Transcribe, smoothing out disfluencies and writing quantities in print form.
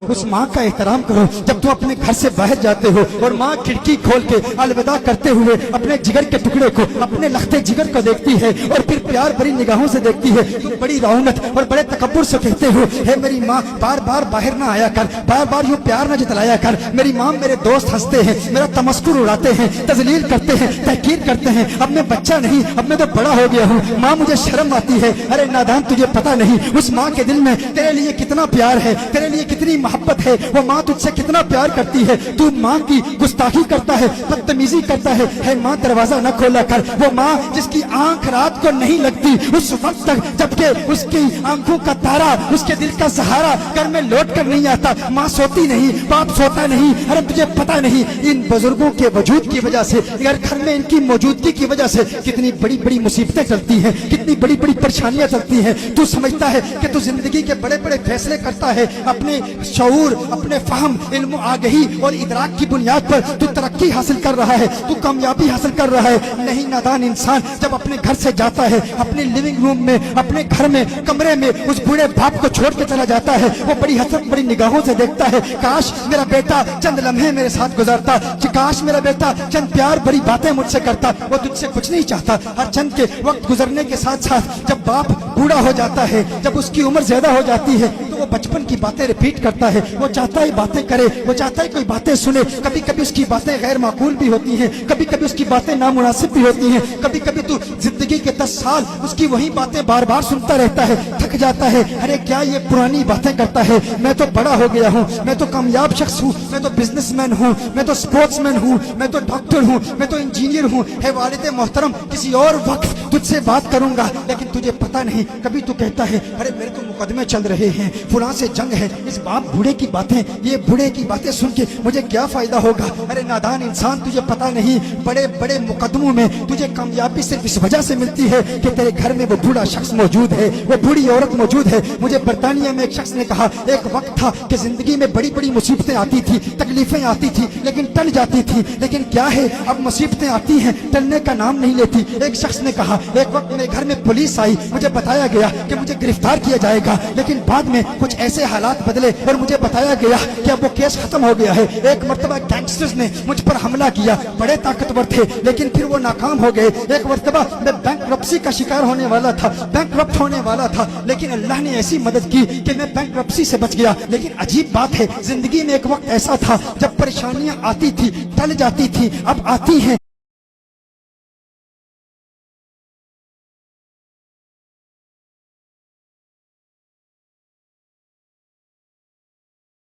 उस माँ का एहतराम करो। जब तुम अपने घर से बाहर जाते हो और माँ खिड़की खोल के अलविदा करते हुए अपने जिगर के टुकड़े को, अपने लखते जिगर को देखती है और फिर प्यार भरी निगाहों से देखती है, तुम बड़ी रौनक और बड़े तकब्बुर से कहते हो, हे मेरी माँ बार बार बाहर ना आया कर, बार बार यूं प्यार ना जतलाया कर। मेरी माँ, मेरे दोस्त हंसते हैं, मेरा तमस्कुर उड़ाते हैं, तजलील करते हैं, तहकीर करते हैं। अब मैं बच्चा नहीं, अब मैं तो बड़ा हो गया हूँ। माँ मुझे शर्म आती है। अरे नादान, तुझे पता नहीं उस माँ के दिल में तेरे लिए कितना प्यार है, तेरे लिए कितनी मोहब्बत है। वो माँ तुझसे कितना प्यार करती है, तू माँ की गुस्ताखी करता है, बदतमीजी करता है। हे माँ, दरवाजा न खोला कर। वो माँ जिसकी आंख रात को नहीं लगती उस वक्त तक जबकि उसकी आंखों का तारा, उसके दिल का सहारा घर में लौट कर नहीं आता। माँ सोती नहीं, बाप सोता नहीं। अरे तुझे पता नहीं इन बुजुर्गों के वजूद की वजह से, अगर घर में इनकी मौजूदगी की वजह से कितनी बड़ी बड़ी मुसीबतें चलती हैं, कितनी बड़ी बड़ी परेशानियां चलती हैं। तू समझता है कि तू जिंदगी के बड़े बड़े फैसले करता है अपने शऊर, अपने फहम, इल्म, आगही और इदराक की बुनियाद पर तू तरक्की हासिल कर रहा है, तू कामयाबी हासिल कर रहा है। नहीं, नादान इंसान जब अपने घर से जाता है, अपने लिविंग रूम में, अपने घर में, कमरे में उस बूढ़े बाप को छोड़ के चला जाता है, वो बड़ी हसरत बड़ी निगाहों से देखता है, काश मेरा बेटा चंद लम्हे मेरे साथ गुजारता, काश मेरा बेटा चंद प्यार भरी बातें मुझसे करता। वो तुझसे कुछ नहीं चाहता। हर चंद के वक्त गुजरने के साथ साथ जब बाप बूढ़ा हो जाता है, जब उसकी उम्र ज्यादा हो जाती है, तो वो बचपन की बातें रिपीट करता है। वो चाहता है बातें करे, वो चाहता है कोई बातें सुने। कभी कभी उसकी बातें गैर माकूल भी होती हैं, कभी कभी उसकी बातें नामुनासिब भी होती हैं। कभी कभी तू जिंदगी के 10 साल उसकी वही बातें बार बार सुनता रहता है, थक जाता है। अरे क्या ये पुरानी बातें करता है, मैं तो बड़ा हो गया हूँ, मैं तो कामयाब शख्स हूँ, मैं तो बिजनेसमैन हूँ, मैं तो स्पोर्ट्समैन हूँ, मैं तो डॉक्टर हूँ, मैं तो इंजीनियर हूँ। है वालिद मोहतरम, किसी और वक्त तुझसे बात करूंगा, लेकिन तुझे पता नहीं। कभी तू कहता है, अरे मेरे तो मुकदमे चल रहे हैं, फुलां से जंग है, इस बाप बूढ़े की बातें, ये बूढ़े की बातें सुन के मुझे क्या फायदा होगा। अरे नादान इंसान, तुझे पता नहीं बड़े बड़े मुकदमों में तुझे कामयाबी सिर्फ इस वजह से मिलती है कि तेरे घर में वो बूढ़ा शख्स मौजूद है, वो बूढ़ी औरत मौजूद है। मुझे बरतानिया में एक शख्स ने कहा, एक वक्त था कि जिंदगी में बड़ी बड़ी मुसीबतें आती थी, तकलीफें आती थी, लेकिन टल जाती थी। लेकिन क्या है, अब मुसीबतें आती हैं, टलने का नाम नहीं लेती। एक शख्स ने कहा, एक वक्त मेरे घर में पुलिस आई, मुझे बताया गया कि मुझे गिरफ्तार किया जाएगा, लेकिन बाद में कुछ ऐसे हालात बदले और मुझे बताया गया कि अब वो केस खत्म हो गया है। एक मर्तबा गैंगस्टर्स ने मुझ पर हमला किया, बड़े ताकतवर थे, लेकिन फिर वो नाकाम हो गए। एक मर्तबा मैं बैंकरप्सी का शिकार होने वाला था, बैंकरप्ट होने वाला था, लेकिन अल्लाह ने ऐसी मदद की कि मैं बैंकरप्सी से बच गया। लेकिन अजीब बात है, जिंदगी में एक वक्त ऐसा था जब परेशानियां आती थी, टल जाती थी, अब आती हैं